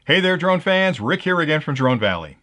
Hey there, drone fans. Rick here again from Drone Valley.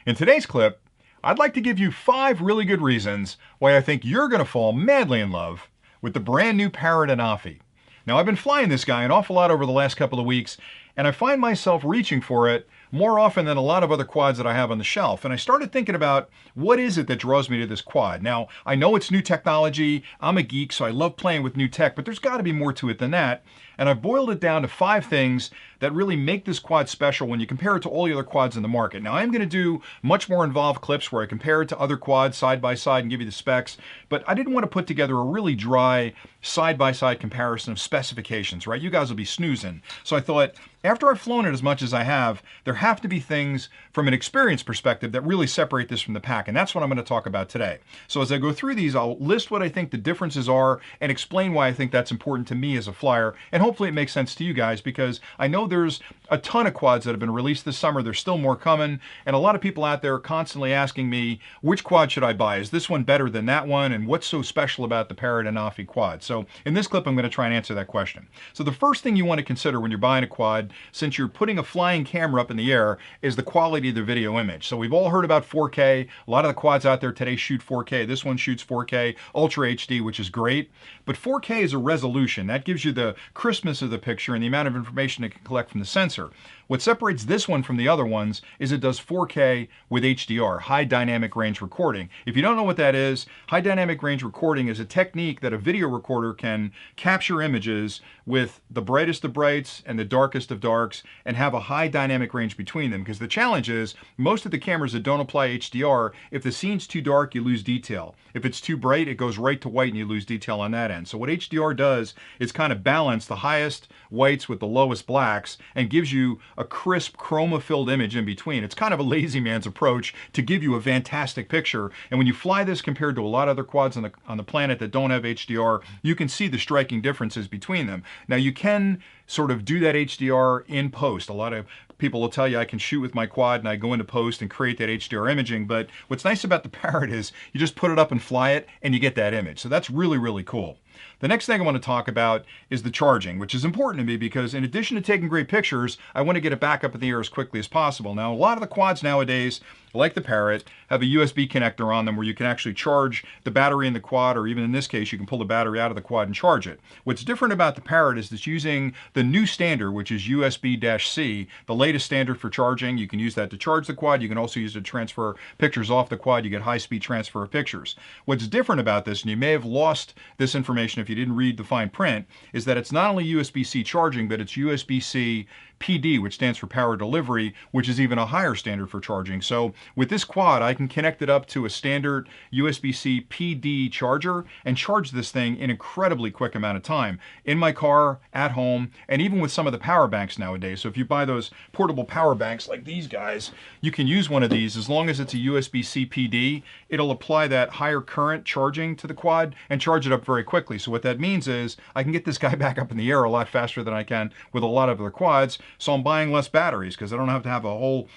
In today's clip, I'd like to give you 5 really good reasons why I think you're going to fall madly in love with the brand new Parrot ANAFI. Now, I've been flying this guy an awful lot over the last couple of weeks, and I find myself reaching for it more often than a lot of other quads that I have on the shelf. And I started thinking about what is it that draws me to this quad. Now, I know it's new technology. I'm a geek, so I love playing with new tech, but there's got to be more to it than that. And I've boiled it down to 5 things that really make this quad special when you compare it to all the other quads in the market. Now, I'm going to do much more involved clips where I compare it to other quads side by side and give you the specs, but I didn't want to put together a really dry side-by-side comparison of specifications, right? You guys will be snoozing. So I thought, after I've flown it as much as I have, there have to be things from an experience perspective that really separate this from the pack, and that's what I'm going to talk about today. So as I go through these, I'll list what I think the differences are and explain why I think that's important to me as a flyer, and hopefully it makes sense to you guys, because I know there's a ton of quads that have been released this summer. There's still more coming, and a lot of people out there are constantly asking me, which quad should I buy? Is this one better than that one? And what's so special about the Parrot ANAFI quad? So in this clip, I'm going to try and answer that question. So the first thing you want to consider when you're buying a quad, since you're putting a flying camera up in the air, is the quality of the video image. So we've all heard about 4K. A lot of the quads out there today shoot 4K. This one shoots 4K, Ultra HD, which is great. But 4K is a resolution. That gives you the crispness of the picture and the amount of information it can collect from the sensor. What separates this one from the other ones is it does 4K with HDR, high dynamic range recording. If you don't know what that is, high dynamic range recording is a technique that a video recorder can capture images with the brightest of brights and the darkest of darks and have a high dynamic range between them. Because the challenge is, most of the cameras that don't apply HDR, if the scene's too dark, you lose detail. If it's too bright, it goes right to white and you lose detail on that end. So what HDR does is kind of balance the highest whites with the lowest blacks and gives you a crisp chroma-filled image in between. It's kind of a lazy man's approach to give you a fantastic picture. And when you fly this compared to a lot of other quads on the planet that don't have HDR, you can see the striking differences between them. Now, you can sort of do that HDR in post. A lot of people will tell you I can shoot with my quad and I go into post and create that HDR imaging, but what's nice about the Parrot is you just put it up and fly it and you get that image. So that's really, really cool. The next thing I want to talk about is the charging, which is important to me because in addition to taking great pictures, I want to get it back up in the air as quickly as possible. Now, a lot of the quads nowadays, like the Parrot, have a USB connector on them where you can actually charge the battery in the quad, or even in this case, you can pull the battery out of the quad and charge it. What's different about the Parrot is it's using the new standard, which is USB-C, the latest standard for charging. You can use that to charge the quad. You can also use it to transfer pictures off the quad. You get high-speed transfer of pictures. What's different about this, and you may have lost this information if you didn't read the fine print, is that it's not only USB-C charging, but it's USB-C PD, which stands for power delivery, which is even a higher standard for charging. So with this quad, I can connect it up to a standard USB-C PD charger and charge this thing in an incredibly quick amount of time in my car, at home, and even with some of the power banks nowadays. So if you buy those portable power banks like these guys, you can use one of these. As long as it's a USB-C PD, it'll apply that higher current charging to the quad and charge it up very quickly. So what that means is I can get this guy back up in the air a lot faster than I can with a lot of other quads. So I'm buying less batteries because I don't have to have a whole,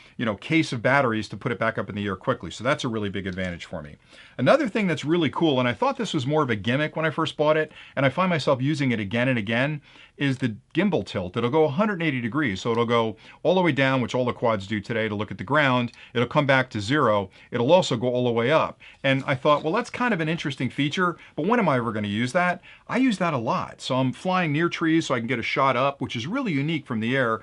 case of batteries to put it back up in the air quickly. So that's a really big advantage for me. Another thing that's really cool, and I thought this was more of a gimmick when I first bought it, and I find myself using it again and again, is the gimbal tilt. It'll go 180 degrees. So it'll go all the way down, which all the quads do today to look at the ground. It'll come back to 0. It'll also go all the way up. And I thought, well, that's kind of an interesting feature, but when am I ever going to use that? I use that a lot. So I'm flying near trees so I can get a shot up, which is really unique from the air.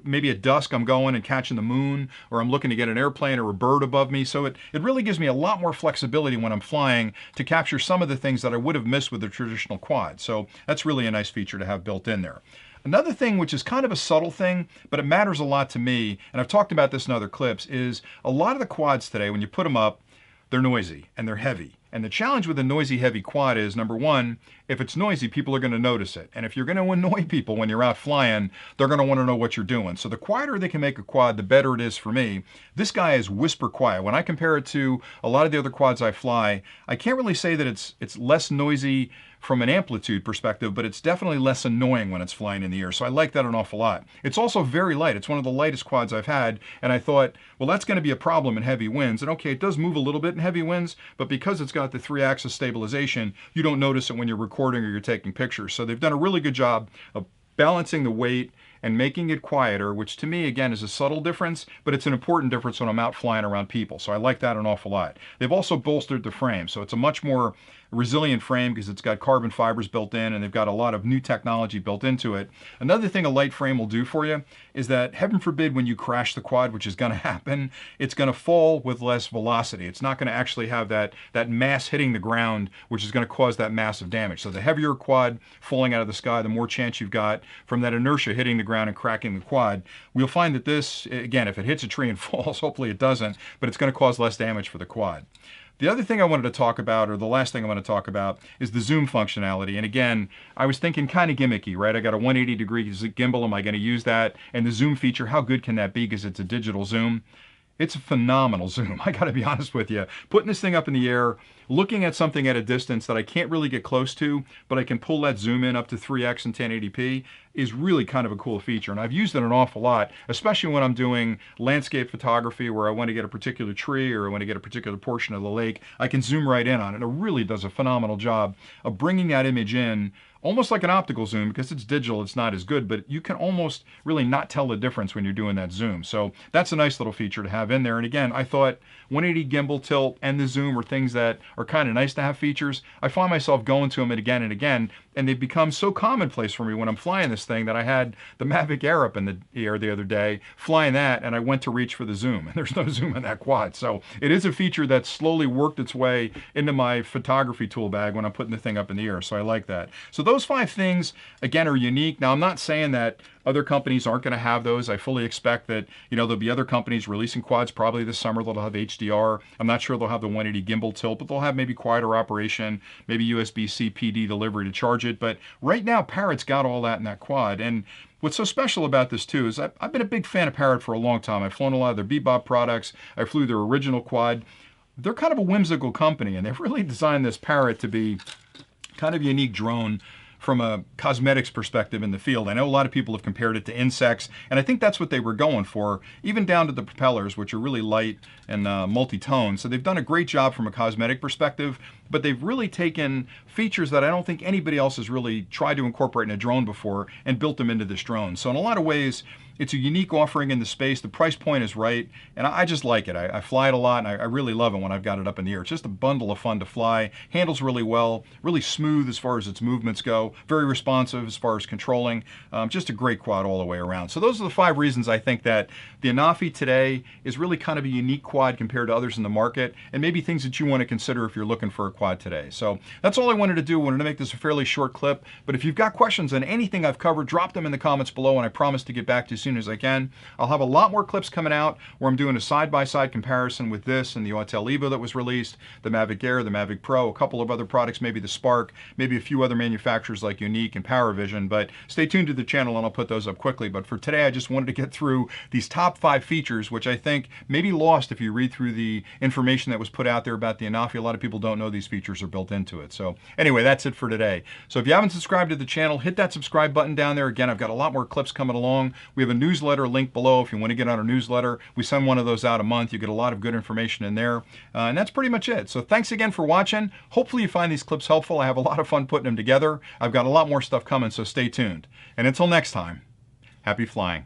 Maybe at dusk I'm going and catching the moon, or I'm looking to get an airplane or a bird above me. So it really gives me a lot more flexibility when I'm flying to capture some of the things that I would have missed with the traditional quad. So that's really a nice feature to have built in there. Another thing, which is kind of a subtle thing, but it matters a lot to me, and I've talked about this in other clips, is a lot of the quads today, when you put them up, they're noisy and they're heavy. And the challenge with a noisy, heavy quad is, number one, if it's noisy, people are going to notice it. And if you're going to annoy people when you're out flying, they're going to want to know what you're doing. So the quieter they can make a quad, the better it is for me. This guy is whisper quiet. When I compare it to a lot of the other quads I fly, I can't really say that it's less noisy from an amplitude perspective, but it's definitely less annoying when it's flying in the air. So I like that an awful lot. It's also very light. It's one of the lightest quads I've had. And I thought, well, that's going to be a problem in heavy winds. And okay, it does move a little bit in heavy winds, but because it's got the 3-axis stabilization, you don't notice it when you're recording or you're taking pictures. So they've done a really good job of balancing the weight and making it quieter, which to me, again, is a subtle difference, but it's an important difference when I'm out flying around people. So I like that an awful lot. They've also bolstered the frame, so it's a much more resilient frame because it's got carbon fibers built in, and they've got a lot of new technology built into it. Another thing a light frame will do for you is that, heaven forbid, when you crash the quad, which is going to happen, it's going to fall with less velocity. It's not going to actually have that mass hitting the ground, which is going to cause that massive damage. So the heavier quad falling out of the sky, the more chance you've got from that inertia hitting the ground and cracking the quad. We'll find that this, again, if it hits a tree and falls, hopefully it doesn't, but it's going to cause less damage for the quad. The other thing I wanted to talk about, or the last thing I want to talk about, is the zoom functionality. And again, I was thinking kind of gimmicky, right? I got a 180-degree gimbal. Am I going to use that? And the zoom feature, how good can that be because it's a digital zoom? It's a phenomenal zoom. I got to be honest with you. Putting this thing up in the air, looking at something at a distance that I can't really get close to, but I can pull that zoom in up to 3x and 1080p is really kind of a cool feature. And I've used it an awful lot, especially when I'm doing landscape photography where I want to get a particular tree or I want to get a particular portion of the lake. I can zoom right in on it. It really does a phenomenal job of bringing that image in almost like an optical zoom. Because it's digital, it's not as good, but you can almost really not tell the difference when you're doing that zoom. So that's a nice little feature to have in there. And again, I thought 180 gimbal tilt and the zoom are things that are kind of nice to have features. I find myself going to them again and again, and they've become so commonplace for me when I'm flying this thing that I had the Mavic Air up in the air the other day, flying that, and I went to reach for the zoom, and there's no zoom in that quad. So it is a feature that's slowly worked its way into my photography tool bag when I'm putting the thing up in the air, so I like that. So those 5 things, again, are unique. Now, I'm not saying that other companies aren't going to have those. I fully expect that, there'll be other companies releasing quads probably this summer that'll have HDR. I'm not sure they'll have the 180 gimbal tilt, but they'll have maybe quieter operation, maybe USB-C PD delivery to charge it. But right now, Parrot's got all that in that quad. And what's so special about this too is I've been a big fan of Parrot for a long time. I've flown a lot of their Bebop products. I flew their original quad. They're kind of a whimsical company, and they've really designed this Parrot to be kind of a unique drone from a cosmetics perspective in the field. I know a lot of people have compared it to insects, and I think that's what they were going for, even down to the propellers, which are really light and multi-tone. So they've done a great job from a cosmetic perspective, but they've really taken features that I don't think anybody else has really tried to incorporate in a drone before and built them into this drone. So in a lot of ways, it's a unique offering in the space. The price point is right, and I just like it. I fly it a lot, and I really love it when I've got it up in the air. It's just a bundle of fun to fly, handles really well, really smooth as far as its movements go, very responsive as far as controlling, just a great quad all the way around. So those are the 5 reasons I think that the ANAFI today is really kind of a unique quad compared to others in the market, and maybe things that you want to consider if you're looking for a quad today. So that's all I wanted to do. I wanted to make this a fairly short clip, but if you've got questions on anything I've covered, drop them in the comments below, and I promise to get back to you soon as I can. I'll have a lot more clips coming out where I'm doing a side-by-side comparison with this and the Autel Evo that was released, the Mavic Air, the Mavic Pro, a couple of other products, maybe the Spark, maybe a few other manufacturers like Unique and PowerVision, but stay tuned to the channel and I'll put those up quickly. But for today, I just wanted to get through these top 5 features, which I think may be lost if you read through the information that was put out there about the ANAFI. A lot of people don't know these features are built into it. So anyway, that's it for today. So if you haven't subscribed to the channel, hit that subscribe button down there. Again, I've got a lot more clips coming along. We have a newsletter link below if you want to get on our newsletter. We send one of those out a month. You get a lot of good information in there. And that's pretty much it. So thanks again for watching. Hopefully you find these clips helpful. I have a lot of fun putting them together. I've got a lot more stuff coming, so stay tuned. And until next time, happy flying.